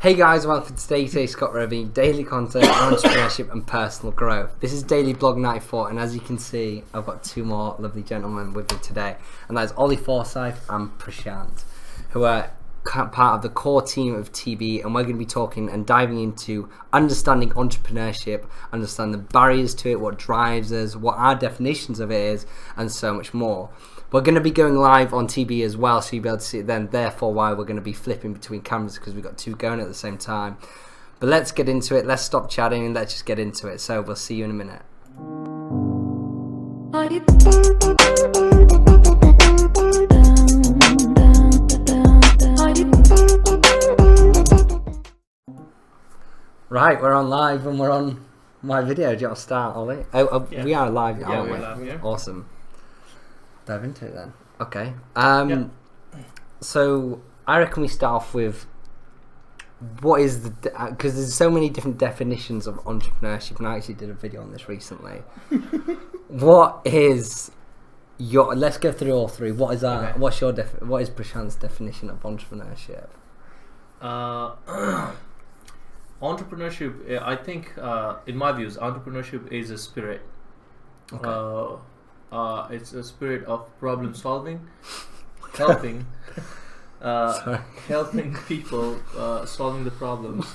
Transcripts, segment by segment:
Hey guys, welcome to today's Scott Roby, daily content on entrepreneurship and personal growth. This is Daily Blog 94, and as you can see, I've got two more lovely gentlemen with me today, and that is Ollie Forsyth and Prashant, who are part of the core team of TB, and we're going to be talking and diving into understanding entrepreneurship, understanding the barriers to it, what drives us, what our definitions of it is, and so much more. We're going to be going live on TB as well, so you'll be able to see it then, therefore why we're going to be flipping between cameras, because we've got two going at the same time. But let's get into it, let's stop chatting and let's just get into it. So we'll see you in a minute. Right, we're on live and we're on my video. Do you want to start, Ollie? Yeah. We are live now, aren't we? Live, yeah. Awesome. Dive into it then. Okay. So I reckon we start off with what is the, because there's so many different definitions of entrepreneurship, and I actually did a video on this recently. What is your? Let's go through all three. What is our? Okay. What is Prashant's definition of entrepreneurship? Entrepreneurship, I think, in my views, entrepreneurship is a spirit. Okay. It's a spirit of problem solving, helping people solving the problems,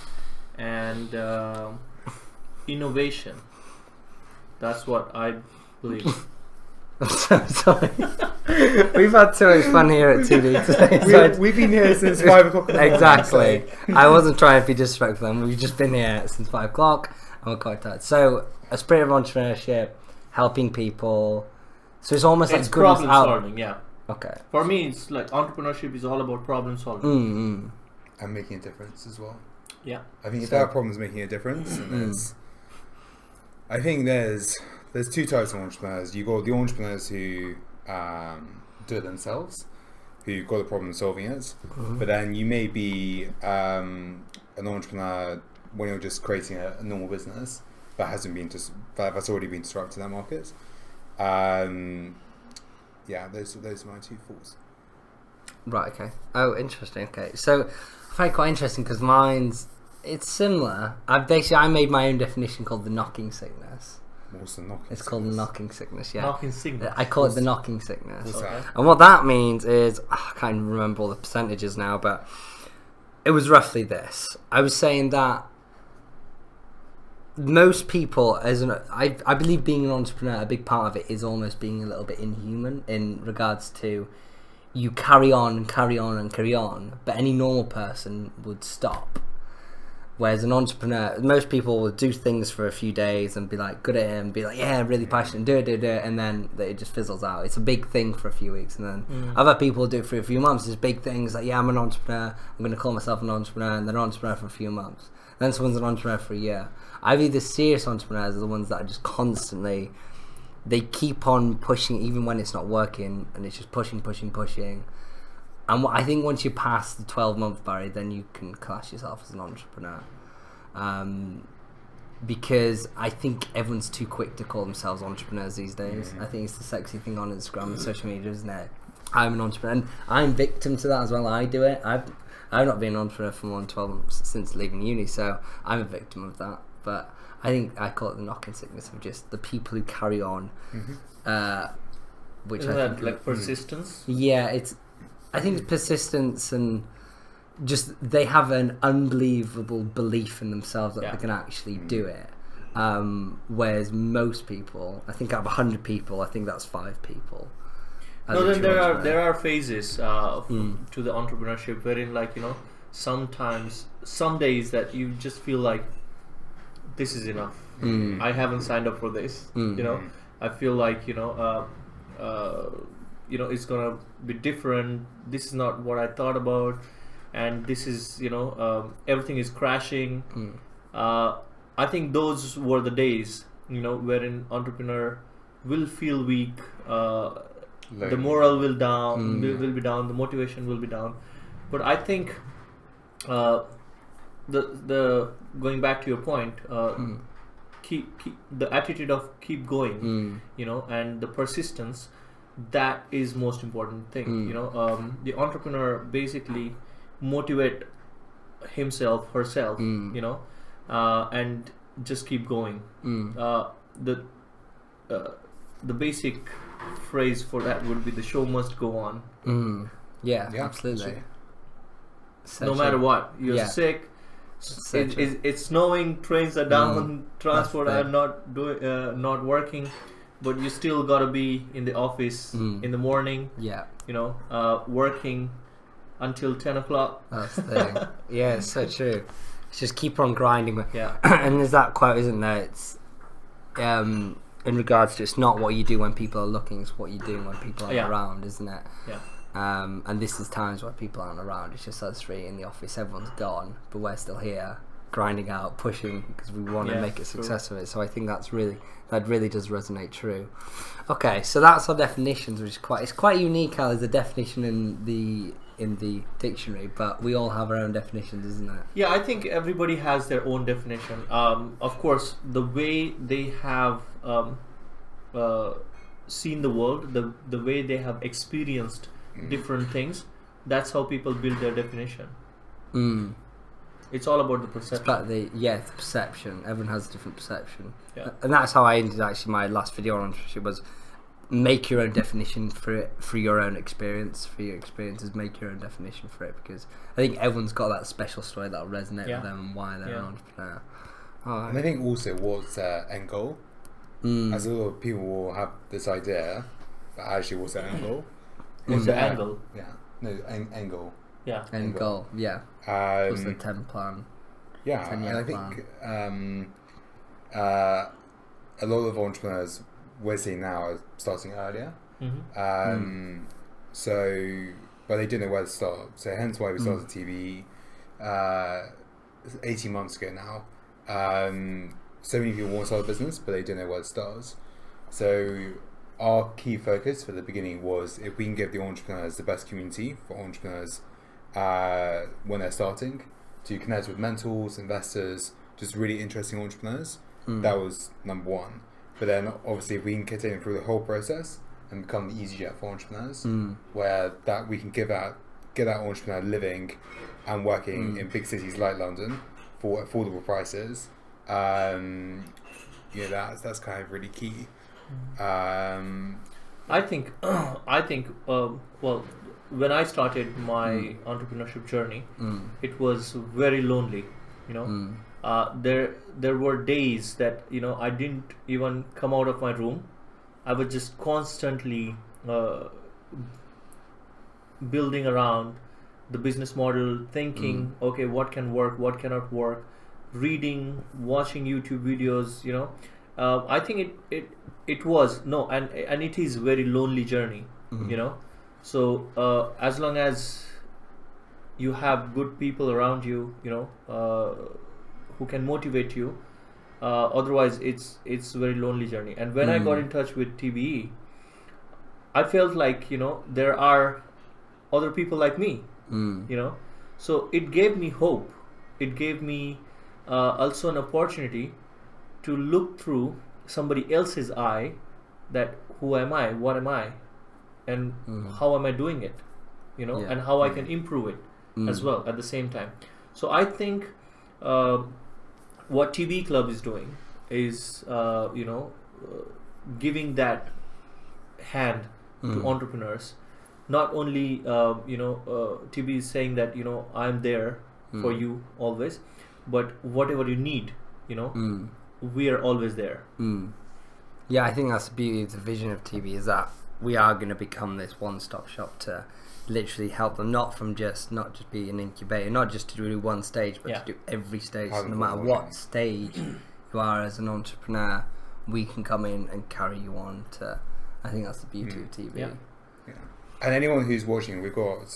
and innovation. That's what I believe. I'm so sorry. We've had so much fun here at TV today. We've been here since 5 o'clock. Exactly. I wasn't trying to be disrespectful. We've just been here since 5 o'clock, and we're quite tired. So, a spirit of entrepreneurship, helping people. So it's almost like problem solving, yeah. Okay. For me, it's like entrepreneurship is all about problem solving. And making a difference as well. Yeah. I think if there are problems making a difference, and I think there's two types of entrepreneurs. You've got the entrepreneurs who do it themselves, who got the problem solving it, but then you may be an entrepreneur when you're just creating a normal business that's already been disrupted in that market. Those are my two thoughts. Right, okay. Oh, interesting. Okay, so I find it quite interesting because it's similar. I made my own definition called the knocking sickness. What's the knocking It's called the knocking sickness, yeah. Knocking sickness. I call it the knocking sickness. Okay. And what that means is, I can't even remember all the percentages now, but it was roughly this. I was saying that most people, I believe being an entrepreneur, a big part of it is almost being a little bit inhuman in regards to you carry on and carry on and carry on, but any normal person would stop. Whereas an entrepreneur, most people will do things for a few days and be like good at it and be like, yeah, really passionate, do it, and then it just fizzles out. It's a big thing for a few weeks, and then other people do it for a few months. It's big things like, yeah, I'm an entrepreneur, I'm going to call myself an entrepreneur, and they're an entrepreneur for a few months. Then someone's an entrepreneur for a year. I believe the serious entrepreneurs are the ones that are just constantly, they keep on pushing even when it's not working, and it's just pushing. And I think once you pass the 12-month barrier, then you can class yourself as an entrepreneur. Because I think everyone's too quick to call themselves entrepreneurs these days. I think it's the sexy thing on Instagram and social media, isn't it? I'm an entrepreneur, and I'm victim to that as well. I do it. I've not been an entrepreneur for more than 12 months since leaving uni, so I'm a victim of that. But I think I call it the knocking sickness of just the people who carry on. Which Isn't I that think like persistence? Yeah, I think it's persistence, and just they have an unbelievable belief in themselves that they can actually do it. Whereas most people, I think out of 100 people, I think that's 5 people. No, then there are phases to the entrepreneurship wherein, like, sometimes some days that you just feel like this is enough. I haven't signed up for this. I feel like it's gonna be different. This is not what I thought about, and this is everything is crashing. I think those were the days wherein entrepreneur will feel weak. The morale will be down. The motivation will be down. But I think the going back to your point, keep the attitude of keep going, and the persistence, that is most important thing. The entrepreneur basically motivate himself, herself, you know, and just keep going. The basic phrase for that would be the show must go on. Yeah, Yeah, absolutely. sure. No matter what, you're Yeah. sick. So true. It's snowing, trains are down, transport That's are not working, but you still gotta be in the office in the morning. Yeah, You know, working until 10 o'clock. that's the thing. Yeah, it's so true. It's just keep on grinding. Yeah. And there's that quote, isn't there? It's in regards to, it's not what you do when people are looking, it's what you do when people aren't around, isn't it? Yeah. And this is times where people aren't around. It's just us three in the office. Everyone's gone, but we're still here, grinding out, pushing because we want to make a success of it. So I think that really does resonate true. Okay, so that's our definitions, which is quite unique. How there's a definition in the dictionary, but we all have our own definitions, isn't it? Yeah, I think everybody has their own definition. Of course, the way they have seen the world, the way they have experienced different things, that's how people build their definition. It's all about the perception. It's about the perception. Everyone has a different perception. Yeah. And that's how I ended actually my last video on entrepreneurship, was make your own definition for it, for your own experience, for your experiences, make your own definition for it, because I think everyone's got that special story that'll resonate with them and why they're an entrepreneur. And I think also what's end goal, as a lot of people will have this idea, but actually what's the end goal? What's the angle? Yeah, no, end goal. Yeah. End goal, yeah. What's the 10 plan? Yeah, 10-year and I think a lot of entrepreneurs we're seeing now are starting earlier. So, but they didn't know where to start. So hence why we started TV 18 months ago now. So many people want to start a business, but they didn't know where to start. So our key focus for the beginning was if we can give the entrepreneurs the best community for entrepreneurs when they're starting, to connect with mentors, investors, just really interesting entrepreneurs. That was number one. But then obviously if we can continue through the whole process and become the EasyJet for entrepreneurs, where that we can get that entrepreneur living and working in big cities like London for affordable prices, that's kind of really key. I think well, when I started my entrepreneurship journey, it was very lonely, you know. There were days that, you know, I didn't even come out of my room. I was just constantly building around the business model, thinking, okay, what can work, what cannot work, reading, watching YouTube videos, you know. I think it was and it is a very lonely journey, you know. So as long as you have good people around you, you know, who can motivate you, otherwise it's a very lonely journey. And when I got in touch with TBE, I felt like, you know, there are other people like me, you know. So it gave me hope. It gave me also an opportunity to look through somebody else's eye, that who am I, what am I, and how am I doing it, you know, and how I can improve it as well at the same time. So I think what TB Club is doing is giving that hand to entrepreneurs. Not only TB is saying that, you know, I'm there for you always, but whatever you need, you know, we are always there. Yeah, I think that's the beauty of the vision of TB, is that we are going to become this one-stop shop to literally help them, not just be an incubator, not just to do one stage, but to do every stage. So no matter what stage you are as an entrepreneur, we can come in and carry you on to. I think that's the beauty of TV. Yeah. And anyone who's watching, we've got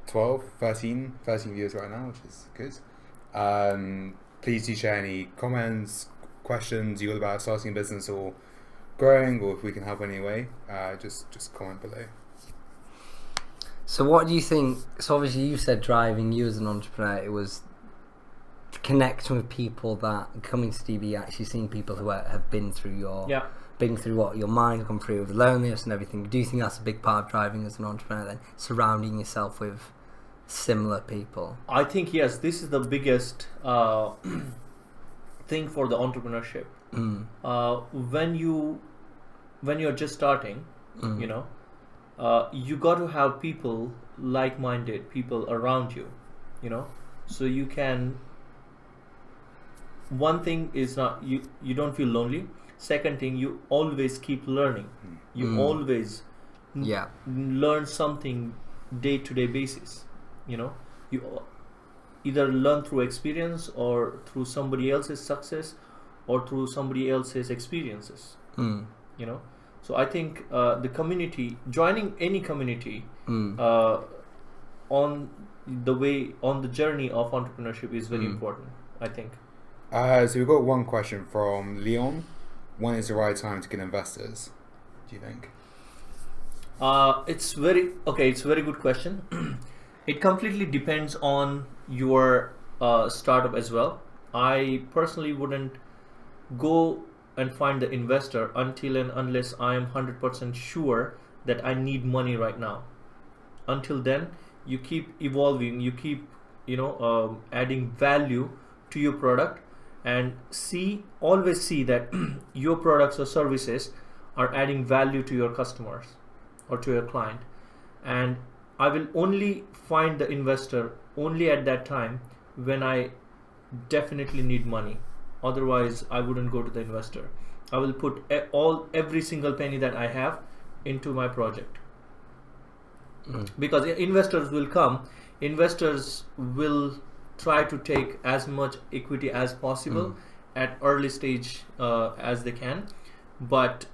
13 viewers right now, which is good. Please do share any comments, questions you got about starting a business or growing, or if we can help in any way, just comment below. So what do you think? So obviously you said driving you as an entrepreneur, it was connecting with people, that coming to DB, actually seeing people who have been through what your mind gone through, with loneliness and everything. Do you think that's a big part of driving as an entrepreneur then, surrounding yourself with similar people? I think yes, this is the biggest thing for the entrepreneurship. When you're just starting, you know, you got to have people, like-minded people around you, you know, so you can. One thing is not you don't feel lonely. Second thing, you always keep learning. You always learn something day-to-day basis. You know, you either learn through experience or through somebody else's success or through somebody else's experiences. You know, so I think the community, joining any community on the journey of entrepreneurship is very important, I think. So we've got one question from Leon. When is the right time to get investors, do you think? It's a very good question. It completely depends on your startup as well. I personally wouldn't go and find the investor until and unless I am 100% sure that I need money right now. Until then, you keep evolving, you keep adding value to your product, and always see that your products or services are adding value to your customers or to your client. And I will only find the investor only at that time when I definitely need money. Otherwise, I wouldn't go to the investor. I will put every single penny that I have into my project. Because investors will come. Investors will try to take as much equity as possible at early stage as they can. But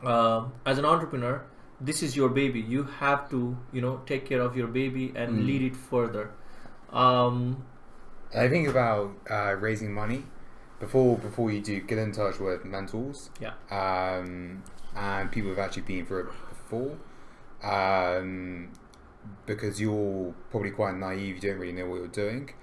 as an entrepreneur, this is your baby. You have to, take care of your baby and lead it further. I think about raising money before you do. Get in touch with mentors. Yeah. And people have actually been through it before. Because you're probably quite naive, you don't really know what you're doing.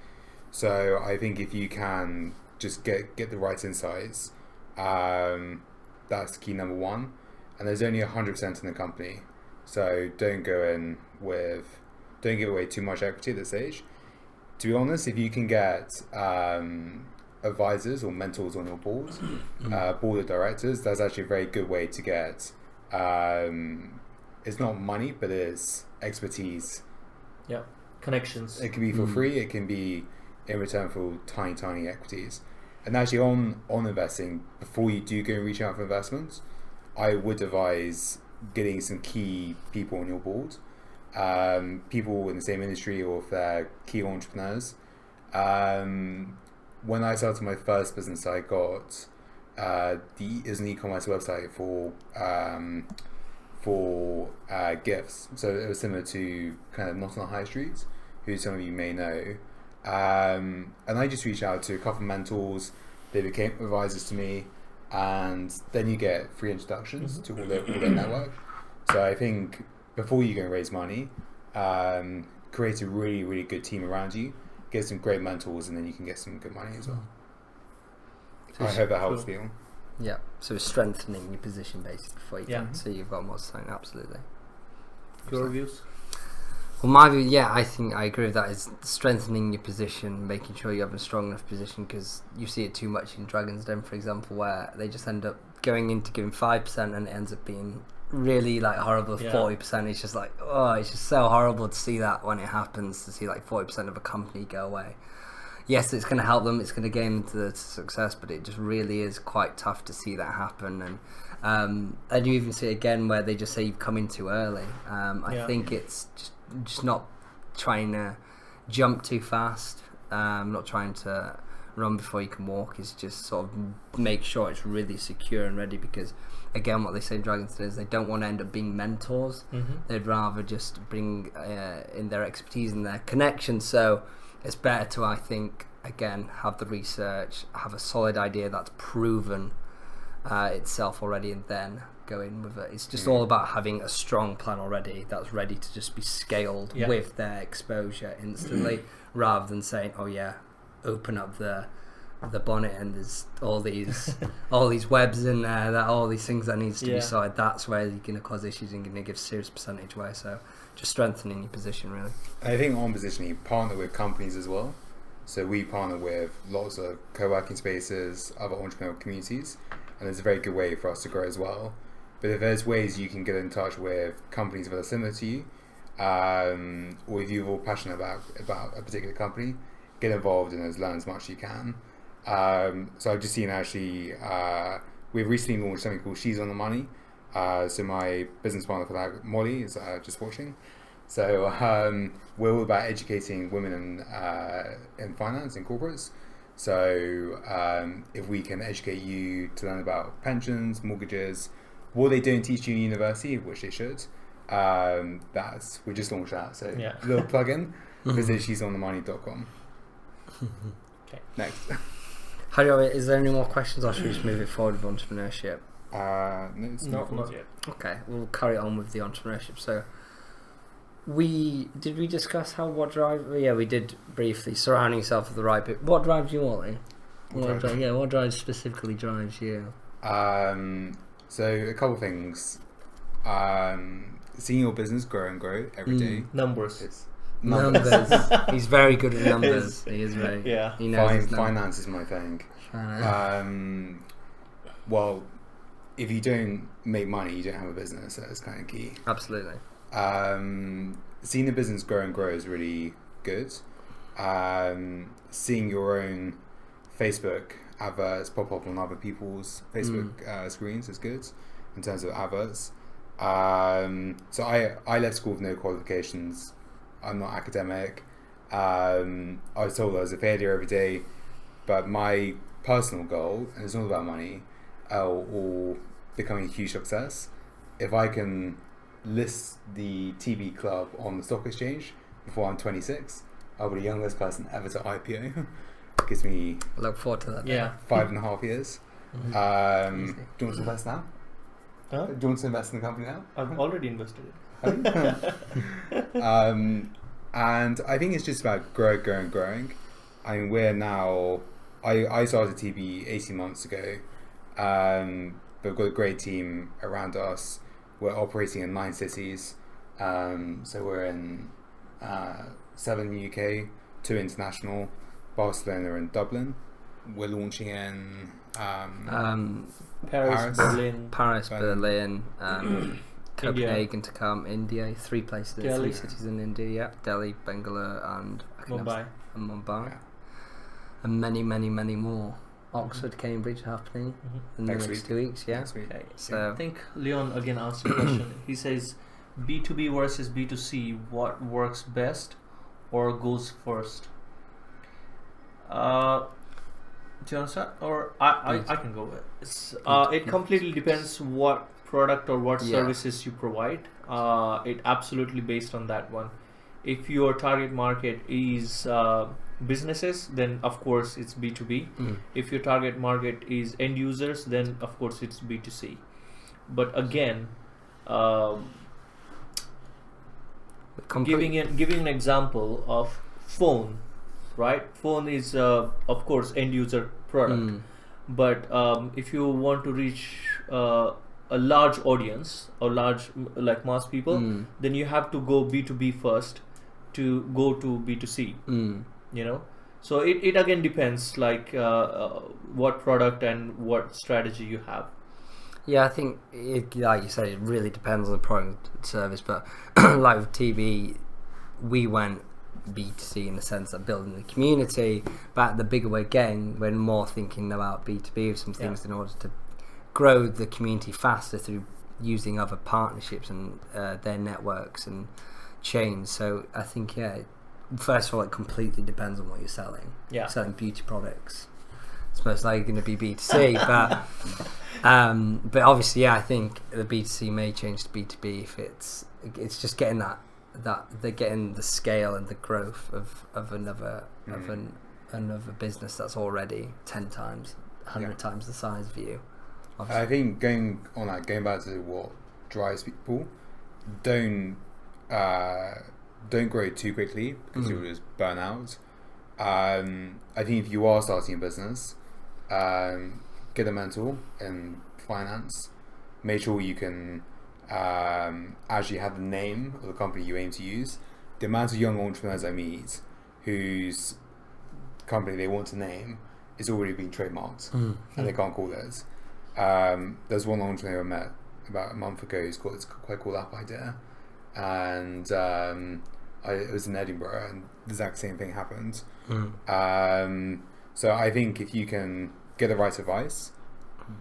So I think if you can just get the right insights, that's key number one. And there's only 100% in the company, so don't give away too much equity at this stage. To be honest, if you can get advisors or mentors on your board, board of directors, that's actually a very good way to get. It's not money, but it's expertise. Yeah, connections. It can be for free. It can be in return for tiny equities. And actually, on investing, before you do go and reach out for investments, I would advise getting some key people on your board, people in the same industry, or if they're key entrepreneurs. When I started my first business, I got is an e-commerce website for gifts. So it was similar to kind of Not on the High Street, who some of you may know. And I just reached out to a couple of mentors. They became advisors to me, and then you get free introductions to all their network. So I think before you go and raise money, create a really, really good team around you, get some great mentors, and then you can get some good money as well. So I hope that helps people. Yeah, so strengthening your position basically before you can, so you've got more to say. Absolutely. Your views? Well, my view, I think I agree with that. Is strengthening your position, making sure you have a strong enough position, because you see it too much in Dragon's Den, for example, where they just end up going into giving 5% and it ends up being really horrible. 40%. It's just it's just so horrible to see that when it happens, to see 40% of a company go away. Yes, it's going to help them, it's going to gain into the success, but it just really is quite tough to see that happen. And you even see it again where they just say you've come in too early. I think it's just not trying to jump too fast, not trying to run before you can walk. Is just sort of make sure it's really secure and ready, because again, what they say in Dragon's Den is they don't want to end up being mentors. They'd rather just bring in their expertise and their connections. So it's better to, I think, again, have the research, have a solid idea that's proven itself already, and then go in with it. It's just all about having a strong plan already that's ready to just be scaled with their exposure instantly, rather than saying, open up the the bonnet and there's all these webs in there, that all these things that needs to be sorted, that's where you're going to cause issues and going to give serious percentage away. So just strengthening your position, really. I think on positioning, partner with companies as well. So we partner with lots of co-working spaces, other entrepreneurial communities, and it's a very good way for us to grow as well. But if there's ways you can get in touch with companies that are similar to you, or if you're all passionate about a particular company, get involved and learn as much as you can. So I've just seen actually, we've recently launched something called She's on the Money. So my business partner for that, Molly, is just watching. So we're all about educating women in finance, in corporates. So if we can educate you to learn about pensions, mortgages, what they don't teach you in university, which they should, we just launched that. So a little plug-in, visit she'sonthemoney.com. Okay. Next. Is there any more questions, or should we just move it forward with entrepreneurship? No, not yet. Okay, we'll carry on with the entrepreneurship. So we discuss what drives? Yeah, we did briefly. Surrounding yourself with the right people. What drives you, Ollie? What drives specifically drives you? So a couple of things. Seeing your business grow and grow every day. Numbers. Numbers. He's very good at numbers. He is very. Yeah. He knows Finance is my thing. Well, if you don't make money, you don't have a business. That's kind of key. Absolutely. Seeing the business grow and grow is really good. Seeing your own Facebook adverts pop up on other people's Facebook screens is good in terms of adverts. So I left school with no qualifications. I'm not academic. I was told I was a failure every day, but my personal goal, and it's not about money, or becoming a huge success, if I can list the TV club on the stock exchange before I'm 26, I'll be the youngest person ever to IPO. Gives me look forward to that. Yeah. 5.5 years. Do you want to invest now? Huh? Do you want to invest in the company now? I've already invested it. And I think it's just about growing. I mean, we're now. I started TV 18 months ago. But we've got a great team around us. We're operating in 9 cities. So we're in 7 UK, 2 international, Barcelona and Dublin. We're launching in Paris, Berlin, Copenhagen to come, India, 3 places, Delhi. 3 cities in India, yeah. Delhi, Bangalore and Mumbai. Yeah. And many more. Oxford, Cambridge happening in the next 2 weeks, yeah. Okay. So I think Leon again asked a question. He says, B2B versus B2C, what works best or goes first? Do you want to start? Or I can go with it. It completely depends what product or what services you provide. It absolutely based on that one. If your target market is businesses, then of course it's B2B. If your target market is end users, then of course it's B2C. But again, giving an example of phone, right? Phone is of course end user product. But if you want to reach a large audience or large like mass people, then you have to go B2B first to go to B2C. You know, so it again depends like what product and what strategy you have. yeah, I think like you said, it really depends on the product and service. But like with TV, we went B2C in the sense of building the community, but the bigger we're getting, we're more thinking about B2B with some things in order to grow the community faster through using other partnerships and their networks and chains. So I think first of all, it completely depends on what you're selling. Selling beauty products, it's most likely going to be B2C. But obviously, I think the B2C may change to B2B if it's just getting that they're getting the scale and the growth of another another business that's already 10 times, 100 times the size of you. Obviously. I think going back to what drives people, don't grow too quickly because you'll just burn out. I think if you are starting a business, get a mentor in finance. Make sure you can actually have the name of the company you aim to use. The amount of young entrepreneurs I meet whose company they want to name is already been trademarked and they can't call theirs. There's one entrepreneur I met about a month ago who's got it's quite cool app idea, and it was in Edinburgh, and the exact same thing happened. So I think if you can get the right advice,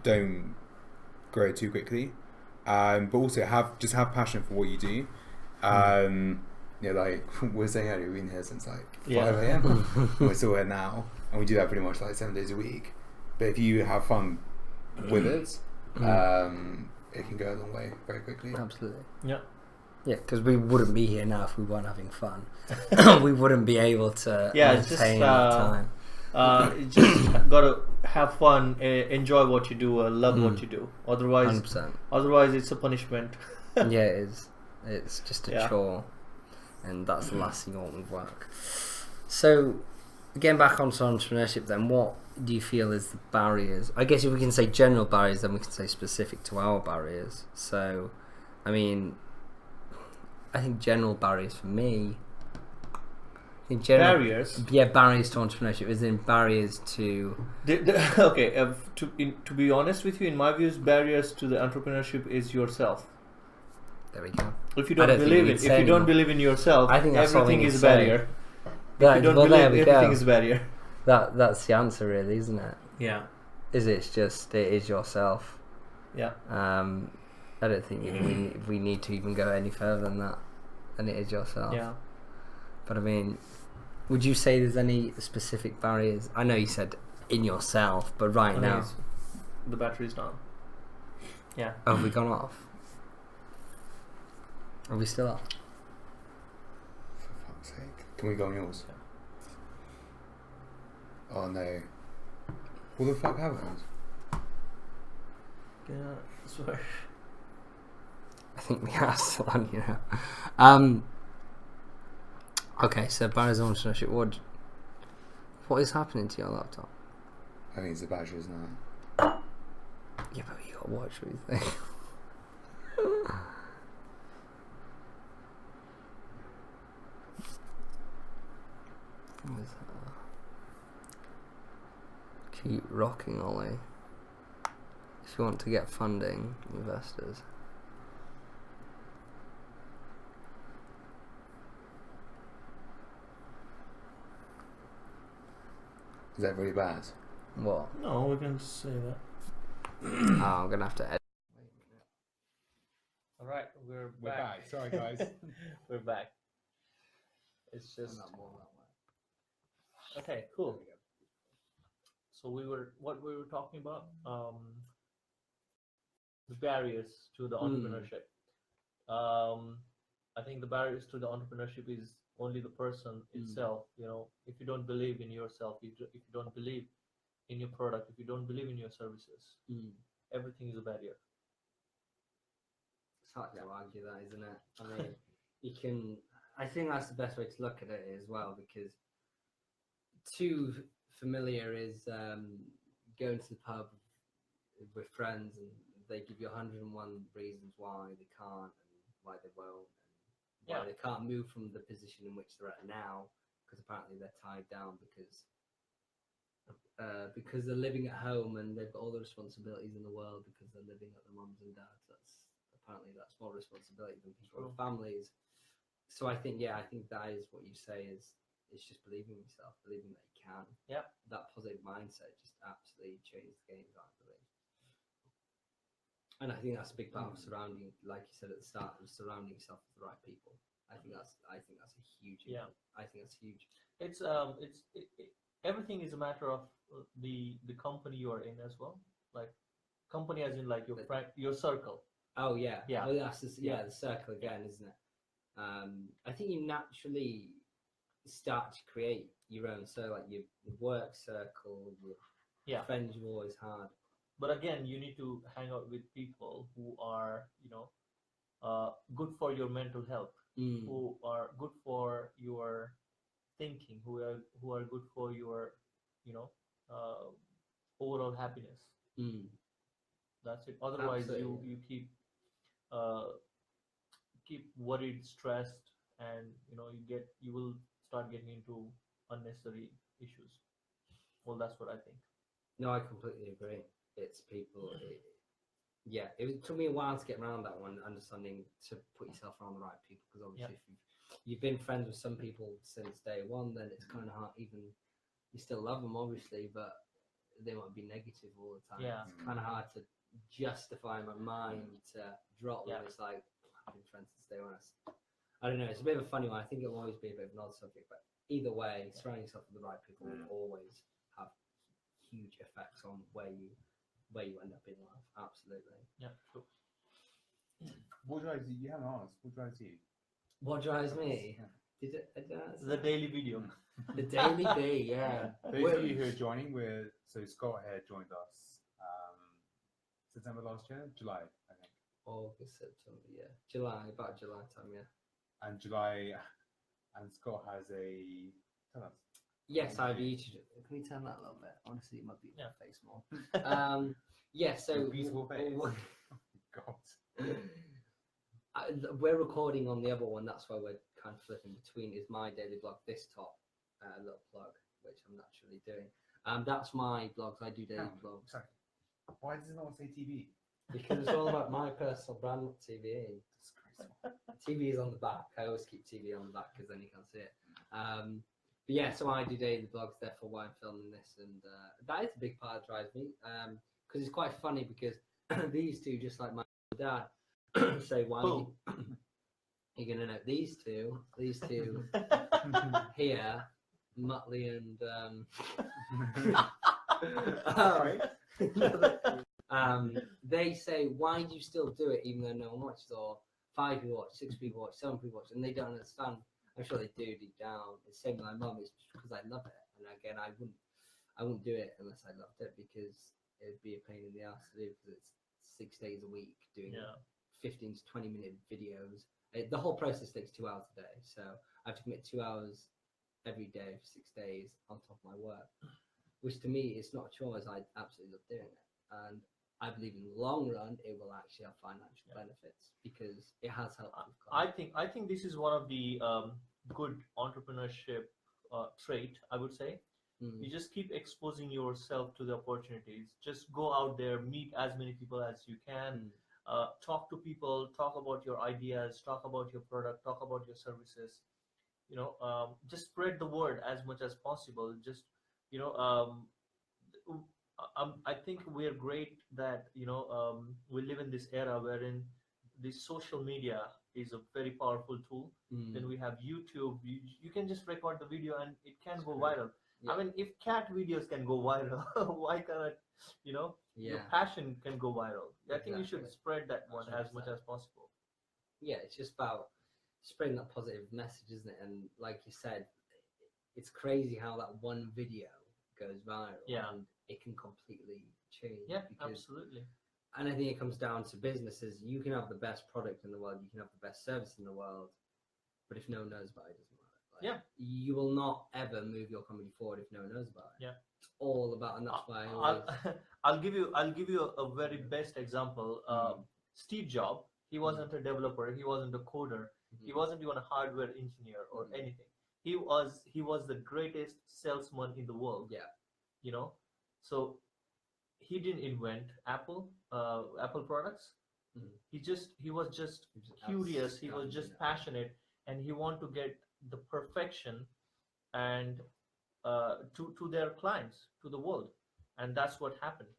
don't grow too quickly, but also have passion for what you do. Like we're saying earlier, we've been here since like 5 a.m. We're still here now, and we do that pretty much like 7 days a week. But if you have fun with it, it can go a long way very quickly. Absolutely. Yeah. Yeah, because we wouldn't be here now if we weren't having fun. We wouldn't be able to maintain that time. You just gotta have fun, enjoy what you do, love what you do. Otherwise, 100%. Otherwise it's a punishment. Yeah, it is. It's just a chore, and that's the last thing you want with work. So, getting back onto entrepreneurship, then, what do you feel is the barriers? I guess if we can say general barriers, then we can say specific to our barriers. So, I mean, I think general barriers for me. Barriers. Yeah, barriers to entrepreneurship is in barriers to. Okay, to be honest with you, in my views, barriers to the entrepreneurship is yourself. There we go. If you don't believe in yourself, I think that's everything is a barrier. If you don't believe, everything is a barrier. That's the answer, really, isn't it? Yeah. It is yourself. Yeah. I don't think we need to even go any further than that. And it is yourself. Yeah. But I mean, would you say there's any specific barriers? I know you said in yourself, but right now the battery's down. Yeah. Oh, have we gone off? Are we still off? For fuck's sake. Can we go on yours? Yeah. Oh no. What the fuck happened? Yeah, I swear. I think we are still on, you know. Okay, so barriers to entrepreneurship. What is happening to your laptop? I think it's the batteries now. Yeah, but you gotta watch what you think. What is that? Keep rocking, Ollie. If you want to get funding, investors. Is that really bad? What? No, we can just say that. I'm gonna have to edit. All right, we're back. Sorry, guys. We're back. It's just okay. Cool. So what we were talking about, the barriers to the entrepreneurship. I think the barriers to the entrepreneurship is only the person itself. You know, if you don't believe in yourself, if you don't believe in your product, if you don't believe in your services, everything is a barrier. It's hard to argue that, isn't it? I mean, I think that's the best way to look at it as well, because too familiar is going to the pub with friends and they give you 101 reasons why they can't and why they won't and why they can't move from the position in which they're at now, because apparently they're tied down because they're living at home and they've got all the responsibilities in the world because they're living at their mums and dads. That's more responsibility than people with families. So I think that is what you say is it's just believing in yourself, believing that you can. Yeah. That positive mindset just absolutely changes the game, I believe. And I think that's a big part of surrounding, like you said at the start, of surrounding yourself with the right people. I think that's a huge. Yeah. I think that's huge. It's everything is a matter of the company you are in as well. Like company as in like your friend, your circle. Oh yeah. Yeah. Well, that's just, the circle again, isn't it? I think you naturally start to create your own. So like your work circle, your friends you've always had. But again, you need to hang out with people who are, good for your mental health, who are good for your thinking, who are good for your, uh, overall happiness. That's it. Otherwise, Absolutely. you uh, keep worried, stressed, and you will start getting into unnecessary issues. Well, that's what I think. No, I completely agree. It's people. Yeah, it took me a while to get around that one, understanding to put yourself around the right people. Because obviously, if you've been friends with some people since day one, then it's kind of hard. Even you still love them, obviously, but they might be negative all the time. Yeah. It's kind of hard to justify my mind to drop them. Yeah. It's like I've been friends since day one. I don't know. It's a bit of a funny one. I think it'll always be a bit of an odd subject, but either way, surrounding yourself with the right people will always have huge effects on where you end up in life. Absolutely. Yeah, true. What drives you? You haven't asked. What drives you? What drives me? Did it? The daily video. The daily day, yeah. Those of you who are joining, so Scott here joined us September last year, July, I think. August, September, yeah. July, about July time, yeah. And July, and Scott has a. Tell us. Yes, I've eaten it. Can we turn that a little bit? Honestly, it might be my face more. Yeah, so Your beautiful face. God. We're recording on the other one. That's why we're kind of flipping between. Is my daily blog this top little plug, which I'm naturally doing. That's my blogs. I do daily blogs. Sorry. Why does it not say TV? Because it's all about my personal brand, not TV. Disgraceful. TV is on the back. I always keep TV on the back because then you can't see it. But yeah, so I do daily blogs, therefore why I'm filming this, and that is a big part that drives me, because it's quite funny because these two, just like my dad, say, why you're going to know these two here, Muttley and they say, why do you still do it even though no one watches, or 5 people watch, 6 people watch, 7 people watch, and they don't understand. I'm sure they do deep down. It's the same with my mum. It's just because I love it, and again, I wouldn't do it unless I loved it, because it'd be a pain in the ass to do, because it's 6 days a week doing 15 to 20 minute videos. The whole process takes 2 hours a day, so I have to commit 2 hours every day for 6 days on top of my work, which to me is not a chore, as I absolutely love doing it, and I believe in the long run it will actually have financial benefits, because it has helped with clients. I think this is one of the good entrepreneurship trait, I would say. You just keep exposing yourself to the opportunities. Just go out there, meet as many people as you can, talk to people, talk about your ideas, talk about your product, talk about your services. Just spread the word as much as possible. Just I think we are great that we live in this era wherein the social media is a very powerful tool. Then we have YouTube. You can just record the video and it can go viral. Yeah. I mean, if cat videos can go viral, why can't your passion can go viral? I think you should spread that one as much as possible. Yeah, it's just about spreading that positive message, isn't it? And like you said, it's crazy how that one video goes viral. Yeah. And it can completely change. Yeah, absolutely. And I think it comes down to businesses. You can have the best product in the world, you can have the best service in the world, but if no one knows about it, it doesn't matter. You will not ever move your company forward if no one knows about it. Yeah. It's all about, and that's why I'll give you a very best example. Steve Jobs, he wasn't a developer, he wasn't a coder, he wasn't even a hardware engineer or anything. He was the greatest salesman in the world. Yeah. So he didn't invent Apple products. He was just curious. He was just passionate, and he wanted to get the perfection and to their clients, to the world, and that's what happened.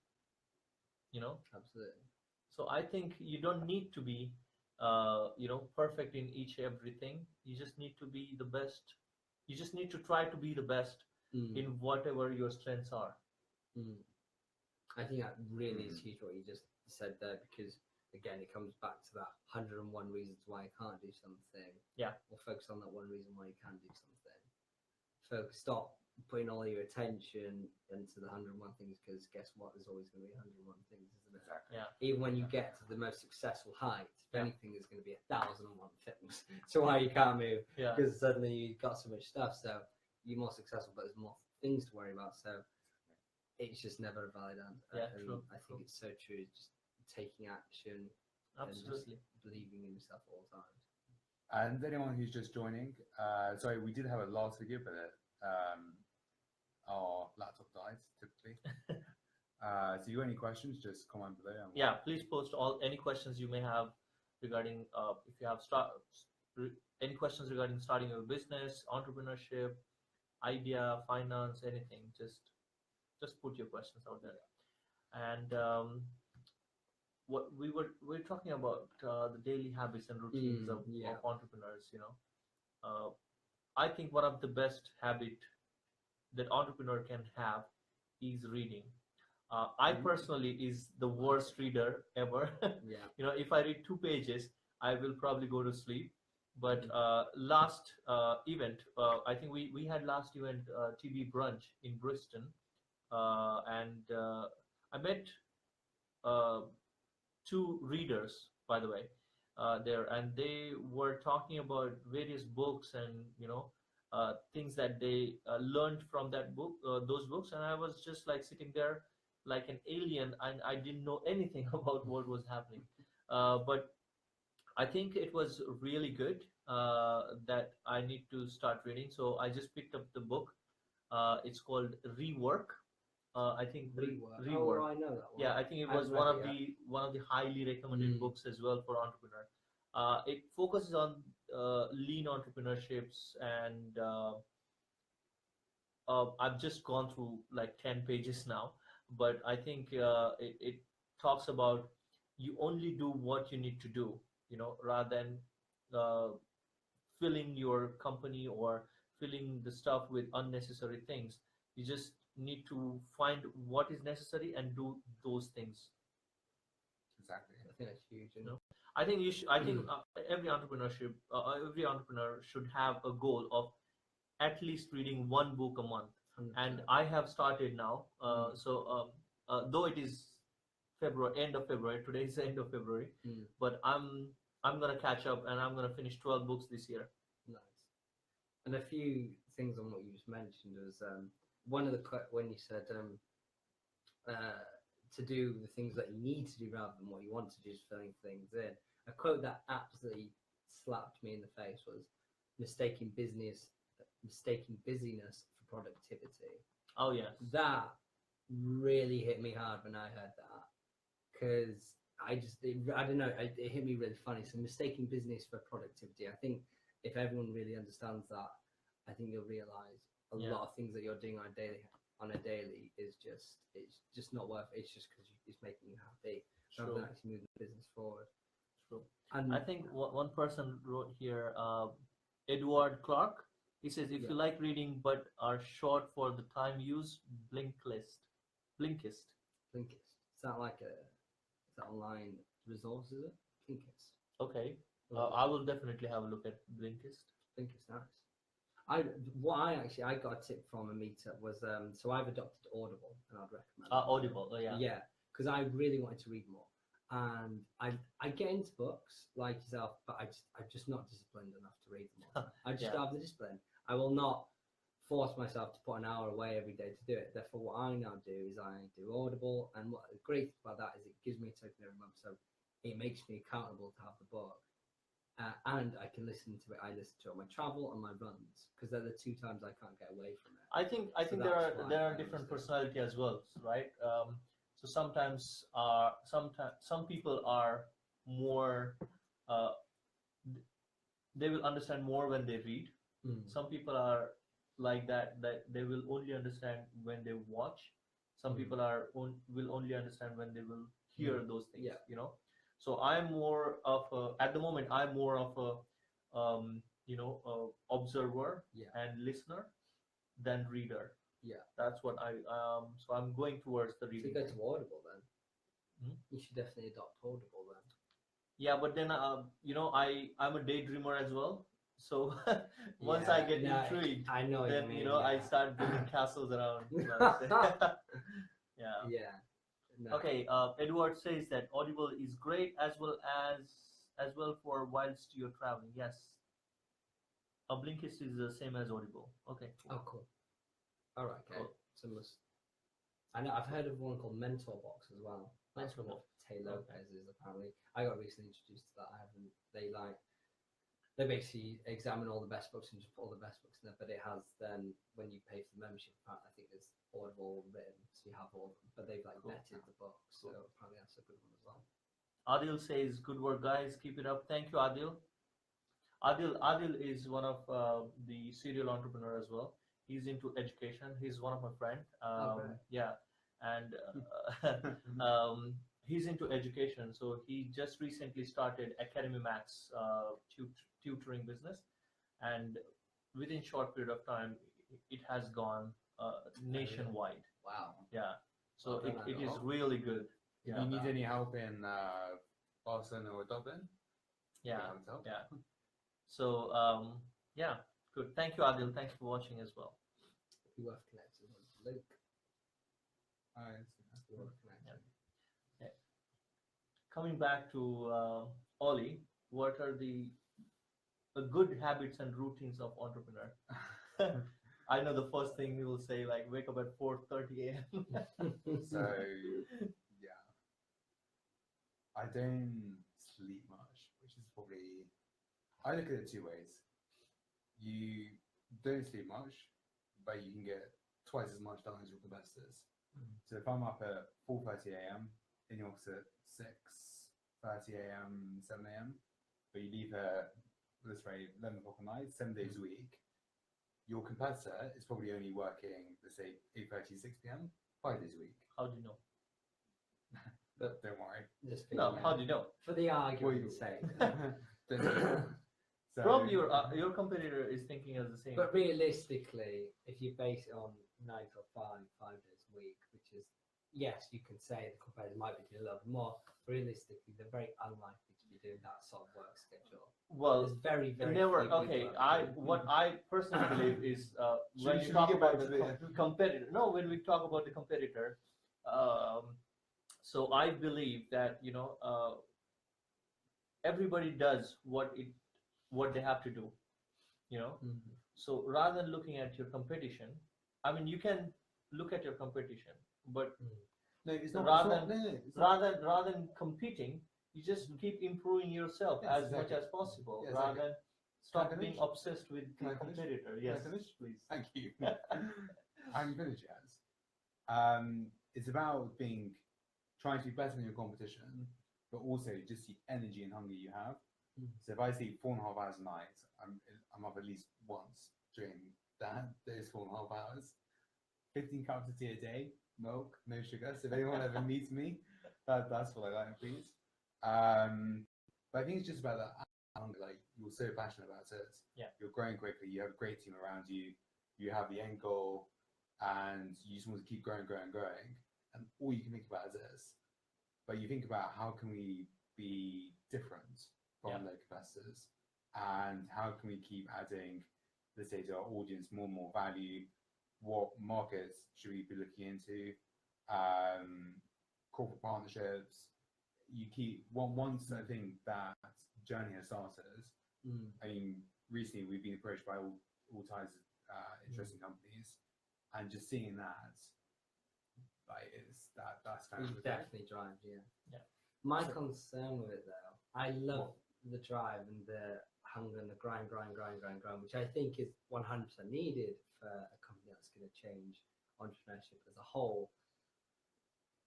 Absolutely. So I think you don't need to be perfect in everything. You just need to be the best. You just need to try to be the best in whatever your strengths are. I think that really is huge what you just said there, because again, it comes back to that 101 reasons why you can't do something. Yeah. Or focus on that one reason why you can do something. Stop putting all your attention into the 101 things, because guess what? There's always going to be 101 things, isn't it? Exactly. Yeah. Even when you get to the most successful height, if anything, there's going to be 1,001 things. So why you can't move? Yeah. Because suddenly you've got so much stuff. So you're more successful, but there's more things to worry about. So it's just never a valid answer. Yeah, And true. I think it's so true. It's just taking action Absolutely. and just believing in yourself at all times. And anyone who's just joining, sorry, we did have a last video, but our laptop died typically. So you got any questions, just comment below. Yeah, please post any questions you may have regarding if you have any questions regarding starting your business, entrepreneurship, idea, finance, anything. Just put your questions out there. And what we're talking about the daily habits and routines of entrepreneurs. I think one of the best habit that entrepreneur can have is reading. I personally is the worst reader ever. Yeah. If I read 2 pages, I will probably go to sleep. But last event, I think we had last event TV brunch in Bristol, and I met 2 readers, by the way, there, and they were talking about various books and things that they learned from those books, and I was just like sitting there like an alien, and I didn't know anything about what was happening. But I think it was really good that I need to start reading. So I just picked up the book. It's called Rework. I think Rework. Rework. Oh, I know that one. Yeah, I think it was one of the highly recommended books as well for entrepreneur. It focuses on lean entrepreneurships, and I've just gone through like 10 pages now, but I think it talks about you only do what you need to do, rather than filling your company or filling the stuff with unnecessary things. You just need to find what is necessary and do those things. Exactly. I think that's huge. I think you should. I think every entrepreneur should have a goal of at least reading 1 book a month. 100%. And I have started now. So though it is end of February, today is the end of February, but I'm gonna catch up and I'm gonna finish 12 books this year. Nice. And a few things on what you just mentioned was one of the when you said to do the things that you need to do rather than what you want to do, just filling things in. A quote that absolutely slapped me in the face was mistaking busyness for productivity. Oh yes. That really hit me hard when I heard that, because I don't know, it hit me really funny. So mistaking business for productivity, I think if everyone really understands that, I think you'll realize a lot of things that you're doing on a daily is just not worth it. It's just because it's making you happy rather than actually moving the business forward. True. And I think one person wrote here, Edward Clark. He says, if you like reading but are short for the time, use Blinkist. Is that online resource, is it? Blinkist. Okay. I will definitely have a look at Blinkist. Blinkist, nice. I got a tip from a meetup was so I've adopted Audible, and I'd recommend Audible. Yeah, because I really wanted to read more, and I get into books like yourself, but I'm just not disciplined enough to read them all. I just don't have the discipline. I will not force myself to put an hour away every day to do it. Therefore, what I now do is I do Audible, and what the great thing about that is it gives me a token every month, so it makes me accountable to have the book. And I can listen to it. I listen to it on my travel and my runs, because they're the 2 times I can't get away from it. I think there are different personality as well, right? So sometimes some people are more they will understand more when they read. Some people are like that they will only understand when they watch. Some people will only understand when they will hear those things. So I'm more of at the moment I'm more of a observer and listener than reader. That's what so I'm going towards the reading. So you go to Audible then. You should definitely adopt Audible then. Yeah, but then I'm a daydreamer as well. So once I get intrigued, I know then I start building castles around. Yeah. No. Okay. Edward says that Audible is great as well for whilst you're traveling. Yes. Blinkist is the same as Audible. Okay. Cool. Oh, cool. All right, okay. Cool. Similar. I know I've heard of one called Mentor Box as well. That's Mentor what Box. Tay Lopez is apparently. I got recently introduced to that. I haven't. They basically examine all the best books and just put all the best books in there. But it has then when you pay for the membership, I think it's Audible written, so you have all. But they've like Cool. vetted the book, so Cool. apparently that's a good one as well. Adil says, "Good work, guys. Keep it up." Thank you, Adil. Adil is one of the serial entrepreneur as well. He's into education. He's one of my friend. Right. Yeah, and he's into education. So he just recently started Academy Max tutoring business, and within short period of time, it has gone nationwide. Wow. Yeah, so Well done, it is Adil. really good. If Yeah. you need any help in Barcelona or Dublin, Yeah, help. yeah. So yeah, good. Thank you, Adil. Thanks for watching as well. It'd be worth connecting with Luke. Alright. It'd be worth connecting. Coming back to Ollie, what are the good habits and routines of entrepreneur? I know the first thing you will say, like wake up at 4:30 a.m. So yeah, I don't sleep much, which is probably, I look at it two ways. You don't sleep much, but you can get twice as much done as your competitors. So if I'm up at 4:30 a.m. in your office at 6:30 a.m., 7 a.m., but you leave at, let's say, 11 o'clock at night, 7 days a week, your competitor is probably only working, let's say, 8:30, 6 p.m., 5 days a week. How do you know? But don't worry. Just No, figuring how out. do you know? For the argument's sake. So, Probably your competitor is thinking as the same. But realistically, if you base it on 9 till 5 days a week, which is, yes, you can say the competitor might be doing a little bit more. Realistically, they're very unlikely to be doing that sort of work schedule. Well, There's very, very never. few people Okay, that do. what I personally believe is when Should we we talk get back about to the competitor. No, when we talk about the competitor, so I believe that everybody does what they have to do. So rather than looking at your competition, I mean, you can look at your competition, but no, it's not. rather than competing, you just keep improving yourself Yes, as much exactly. as possible, Yeah, rather exactly. than stop Can I being finish? obsessed with Can the I finish? competitor. Can I Yes, finish? please. Thank you. I'm finished, Jazz. It's about trying to be better than your competition, but also just the energy and hunger you have. So if I sleep 4.5 hours a night, I'm up at least once during those 4.5 hours. 15 cups of tea a day, milk, no sugar. So if anyone ever meets me, that's what I like, please. But I think it's just about that hunger. Like, you're so passionate about it. Yeah. You're growing quickly. You have a great team around you. You have the end goal, and you just want to keep growing, and all you can think about is this. But you think about how can we be different from the competitors, and how can we keep adding, let's say, to our audience more and more value. What markets should we be looking into? Corporate partnerships. You keep once I think that journey has started. I mean, recently we've been approached by all types of interesting companies, and just seeing that, like, that's kind of It definitely drives, yeah. Yeah. My concern with it, though, I love the drive and the hunger and the grind, which I think is 100% needed for a company that's going to change entrepreneurship as a whole.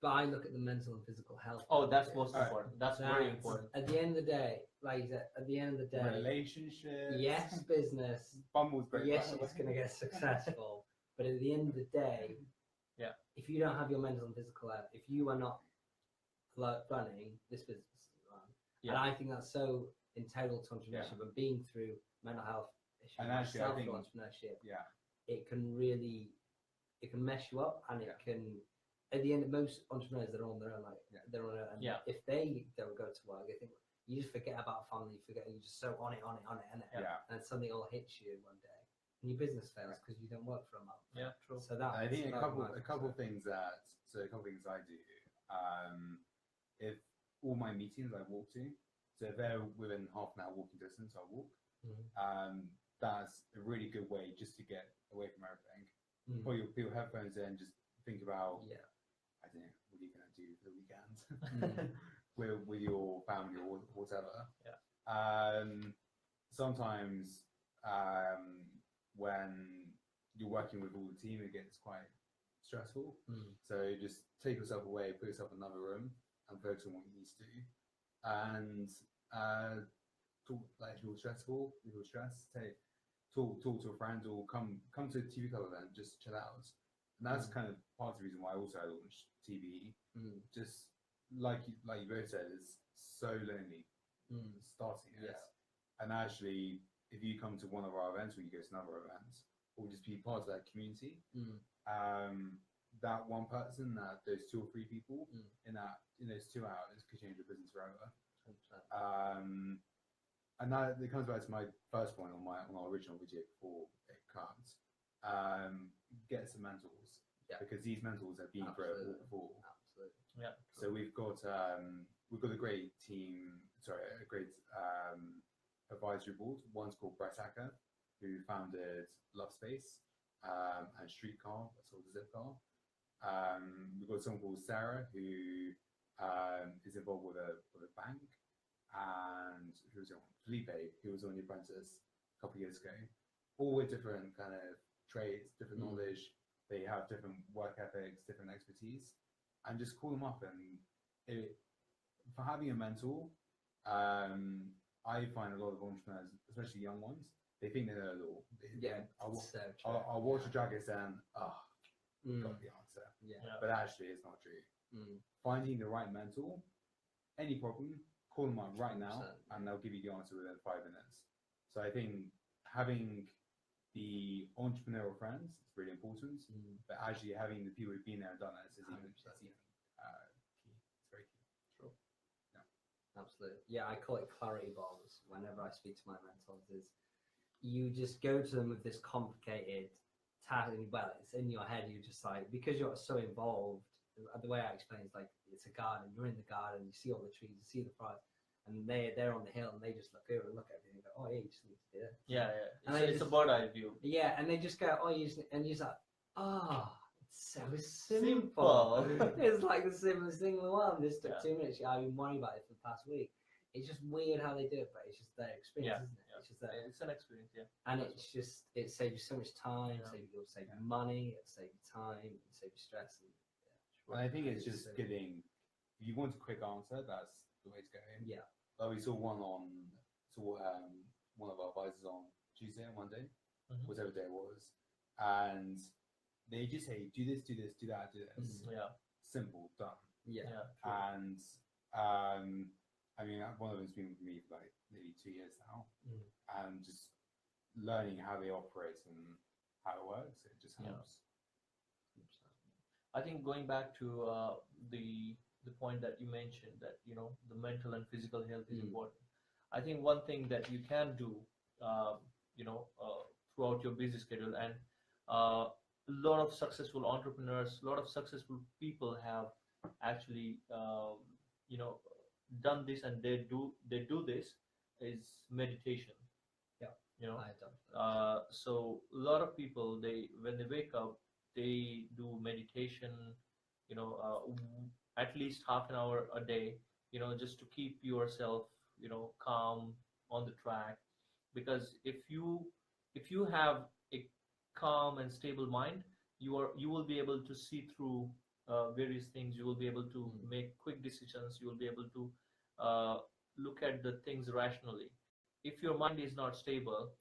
But I look at the mental and physical health. Oh, that's most important. That's very important. At the end of the day, like you said, at the end of the day, relationships. yes, business. Bumble's great. Yes, it's going to get successful. But at the end of the day, if you don't have your mental and physical health, if you are not running, this business isn't run. And I think that's so integral to entrepreneurship and being through mental health issues and actually, I think entrepreneurship. it can mess you up, and it can. At the end, most entrepreneurs they're on their own. They're on their own. And if they don't go to work, I think you just forget about family. You're just so on it, and something will hit you one day, and your business fails because you don't work for a month. Yeah, true. So that I think a couple of things I do. If all my meetings I walk to, so if they're within half an hour walking distance, I'll walk. that's a really good way just to get away from everything. Put your headphones in, just think about, I don't know, what are you going to do for the weekend with your family or whatever. Sometimes when you're working with all the team, it gets quite stressful. So just take yourself away, put yourself in another room, and focus on what you need to do. And talk, like if you're stressful, if you're stressed, talk to a friend or come to a TV club event, just chill out. And that's kind of part of the reason why also I launched TV. Just like you both said, it's so lonely starting it. And actually, if you come to one of our events or you go to another event, or just be part of that community, that one person, that those 2 or 3 people in those 2 hours could change your business forever. And that it comes back to my first point on our original video before it cuts. Get some mentors, because these mentors have been through it all before. Yeah. So we've got a great team. Sorry, a great advisory board. One's called Brett Acker, who founded Love Space and Streetcar, that's called the Zipcar. We've got someone called Sarah, who is involved with a bank, and who was on Felipe, who was on The Apprentice a couple of years ago. All with different kind of traits, different knowledge. They have different work ethics, different expertise, and just call them up. And for having a mentor, I find a lot of entrepreneurs, especially young ones, they think they know it all. I'll watch a Dragon and got the answer. But actually, it's not true. Finding the right mentor, any problem, call them up right now, and they'll give you the answer within 5 minutes. So I think having the entrepreneurial friends is really important, but actually having the people who've been there and done it is even key. It's very key. True. Yeah. Absolutely. Yeah, I call it clarity bombs whenever I speak to my mentors. Is you just go to them with this complicated task, well, it's in your head, you're just like, because you're so involved, the way I explain is like, it's a garden, you're in the garden, you see all the trees, you see the flowers, and they're on the hill, and they just look over and look at everything and go, oh yeah, you just need to do it. It's a bird eye view. Yeah, and they just go, oh, and you're like, it's so simple. It's like the simplest thing in the world. This took 2 minutes. I've been worrying about it for the past week. It's just weird how they do it, but it's just their experience, isn't it? It's just it's an experience, And it saves you so much time. It'll save you money. It'll save you time. It'll save you stress. And I think it's just getting. If you want a quick answer, that's the way to go in. Like we saw one of our advisors on Tuesday and Monday, whatever day it was, and they just say, do this, do this, do that, do this. Simple, done. And I mean, one of them's been with me for like nearly 2 years now, and just learning how they operate and how it works, it just helps. I think going back to the point that you mentioned, that the mental and physical health is important. I think one thing that you can do, throughout your busy schedule, and a lot of successful entrepreneurs, a lot of successful people have actually, done this, and they do this, is meditation. So a lot of people, when they wake up, they do meditation, at least half an hour a day, just to keep yourself, calm, on the track. Because if you have a calm and stable mind, you will be able to see through various things. You will be able to make quick decisions. You will be able to look at the things rationally. If your mind is not stable,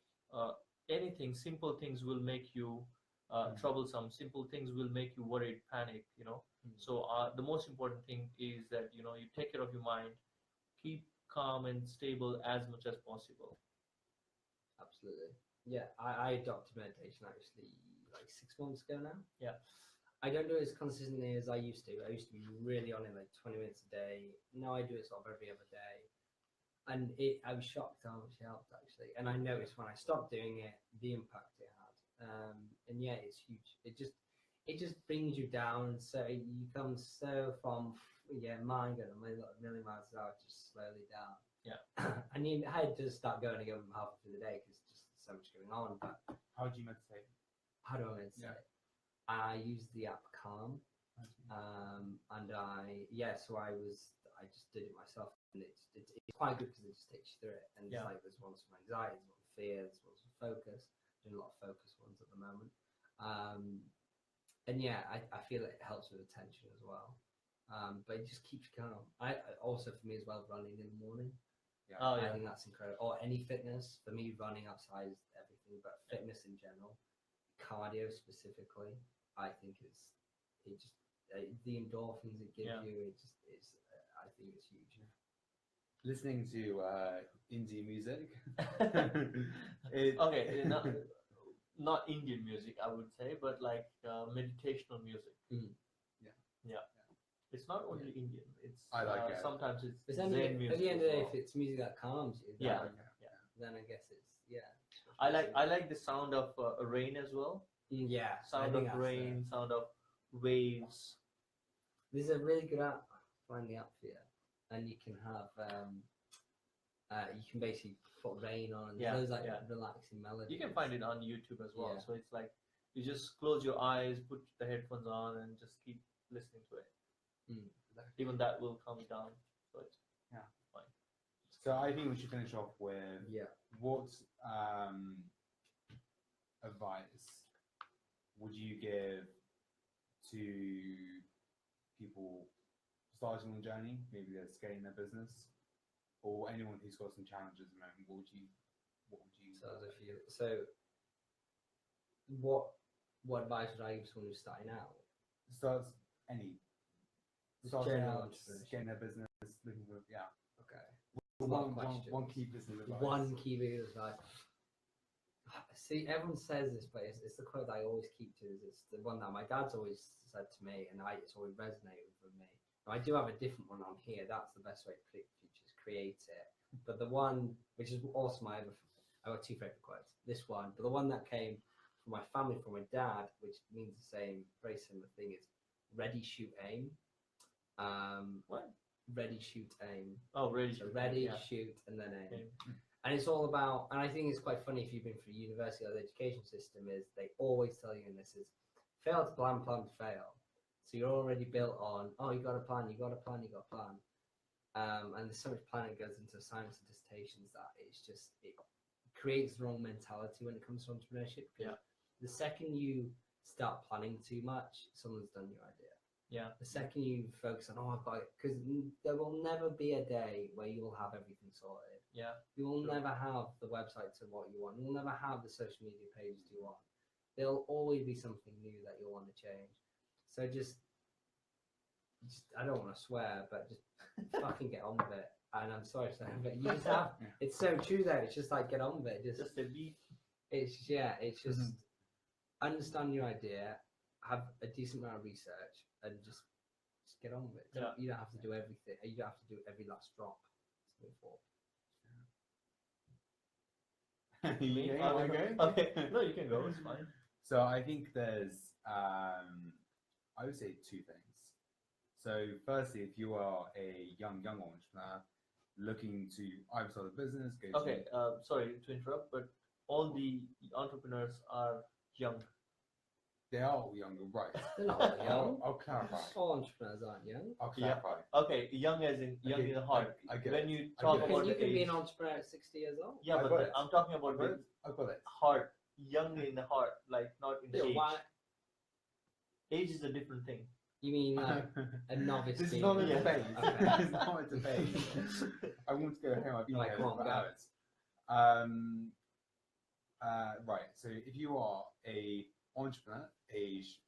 simple things will make you troublesome. Simple things will make you worried, panic. So the most important thing is that you take care of your mind, keep calm and stable as much as possible. Absolutely. Yeah, I adopted meditation actually like 6 months ago now. I don't do it as consistently as I used to. I used to be really on it, like 20 minutes a day. Now I do it sort of every other day. And I was shocked how much it helped actually. And I noticed when I stopped doing it, the impact it had. And yeah, it's huge. It just brings you down. So you come so from mind going a million miles an hour, just slowly down. And I had to start going again halfway through the day because it's just so much going on. But How do you meditate? how do I meditate? Yeah. I use the app Calm, and I just did it myself, and it's quite good because it just takes you through it. And it's like there's ones for anxiety, there's one for fear, there's ones for focus. I'm doing a lot of focus ones at the moment. And yeah, I feel it helps with attention as well. But it just keeps you calm. I also, for me as well, running in the morning. Yeah. I think that's incredible. Or any fitness. For me, running outside is everything, but fitness in general, cardio specifically, I think the endorphins it gives you, I think it's huge. Listening to indie music. Okay, not Indian music, I would say, but like meditational music. Yeah. It's not only Indian. It's I like it. Sometimes it's But Zen then music. at the end of the day, as if it's music that calms you, then I guess it's I like the sound of rain as well. Yeah, Sound of rain, sound of waves. There's a really good app. Find the app for you, and you can have you can basically put rain on, and there's relaxing melodies. You can find it on YouTube as well. Yeah. So it's like you just close your eyes, put the headphones on, and just keep listening to it. Even that will calm you down. So it's fine. So I think we should finish off with what advice would you give to people starting on the journey, maybe they're scaling their business, or anyone who's got some challenges at the moment? What would you So what advice would I give someone who's starting out? starting General out, entrepreneurship. scaling their business, looking for Okay. one key business advice. One key business advice. See, everyone says this, but it's the quote that I always keep to. It's the one that my dad's always said to me, and it's always resonated with me. Now, I do have a different one on here. That's the best way to predict futures, create it. But the one, which is also I got two favorite quotes. This one, but the one that came from my family, from my dad, which means the same, very similar thing, is ready, shoot, aim. What? Ready, shoot, aim. Oh, ready. So ready, shoot, and then aim. And it's all about, and I think it's quite funny if you've been through university or the education system, is they always tell you, and this is, fail to plan, plan to fail. So you're already built on, you got a plan, you got a plan, you got a plan. And there's so much planning goes into science and dissertations that it creates the wrong mentality when it comes to entrepreneurship. Because the second you start planning too much, someone's done your idea. Yeah. The second you focus on, I've got it, because there will never be a day where you will have everything sorted. Yeah. You will never have the website to what you want. You'll never have the social media pages you want. There'll always be something new that you'll want to change. So just I don't want to swear, but just fucking get on with it. And I'm sorry to say, but you just have. It's so true though. It's just like get on with it. Just a beat. It's just understand your idea, have a decent amount of research, and just get on with it. Yeah. You don't have to do everything. You don't have to do every last drop to move forward. Okay. No, you can go. It's fine. So I think there's, I would say two things. So firstly, if you are a young entrepreneur looking to either start a business, sorry to interrupt, but all the entrepreneurs are young. They are all young, right? They're not all young. I'll clarify. All entrepreneurs aren't young. I'll clarify. Okay, young as in young in the heart. I get when it. you talk about You the can be age, an entrepreneur at 60 years old. yeah, I've but got it. I'm talking about the I've got it. heart. Young in the heart, like not in the age. Why? Age is a different thing. You mean like a novice? This is being- not a Yeah. debate. Okay. This is not a debate. I want to go home. I've been Right, here come on, for go. hours. Right. So if you are a entrepreneur, age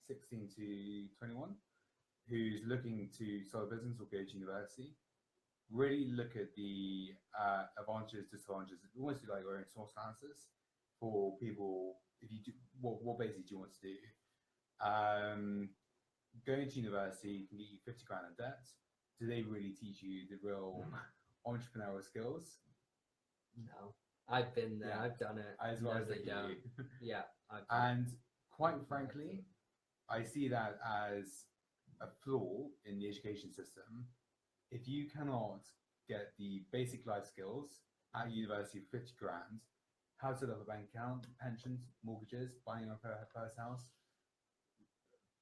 16 to 21, who's looking to start a business or go to university, really look at the advantages, disadvantages. Almost do like your own source analysis for people. If you do, what basically do you want to do? Going to university can get you 50 grand in debt. Do they really teach you the real entrepreneurial skills? No, I've been there. Yeah. I've done it. As No, well as they they don't. do. Yeah, I've And quite frankly, I see that as a flaw in the education system. If you cannot get the basic life skills at university for 50 grand, how to set up a bank account, pensions, mortgages, buying your first house,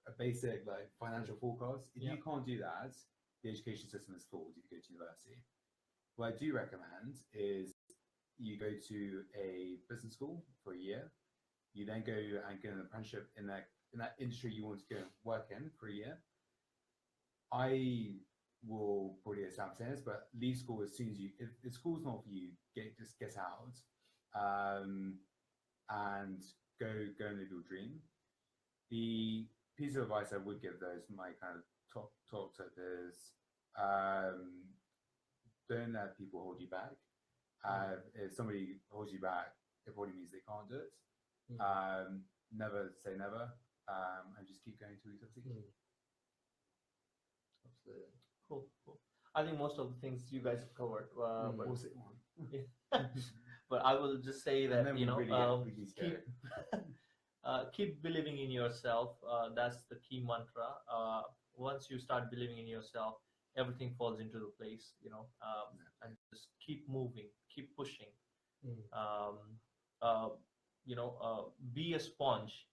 a basic like financial forecast. If you can't do that, the education system is flawed if you go to university. What I do recommend is you go to a business school for a year. You then go and get an apprenticeship in that industry you want to go and work in for a year. I will probably start saying this, but leave school as soon as you. If school's not for you, just get out, and go and live your dream. The piece of advice I would give those my kind of top tip is don't let people hold you back. If somebody holds you back, it probably means they can't do it. Never say never, and just keep going till you succeed. Absolutely. Cool. I think most of the things you guys have covered. But I will just say that keep believing in yourself. That's the key mantra. Once you start believing in yourself, everything falls into the place. And just keep moving, keep pushing. Be a sponge.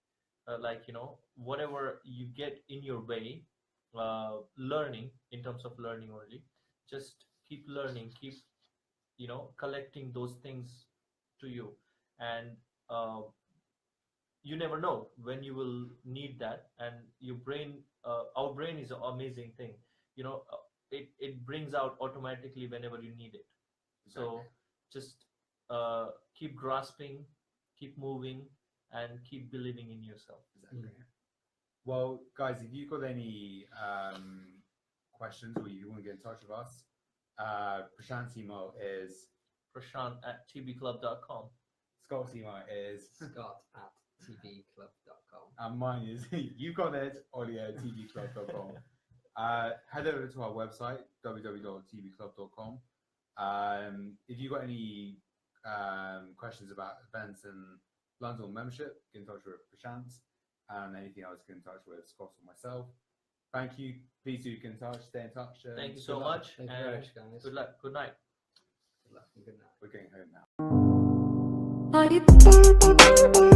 Whatever you get in your way, learning in terms of learning only, just keep learning, keep collecting those things to you, and you never know when you will need that. And your brain, our brain is an amazing thing. It brings out automatically whenever you need it. So just keep grasping, keep moving, and keep believing in yourself. Well, guys, if you've got any questions or you want to get in touch with us, Prashant's email is prashant@tbclub.com. Scott's email is scott@tvclub.com. And mine is you got it, Ollie@tvclub.com. Head over to our website, www.tvclub.com. If you've got any questions about events in London or membership, get in touch with Prashant. And anything else, get in touch with Scott or myself. Thank you. Please do get in touch, stay in touch. Thank you so much. Thank you very much, guys. Good luck. Good night. Good luck and good night. We're going home now.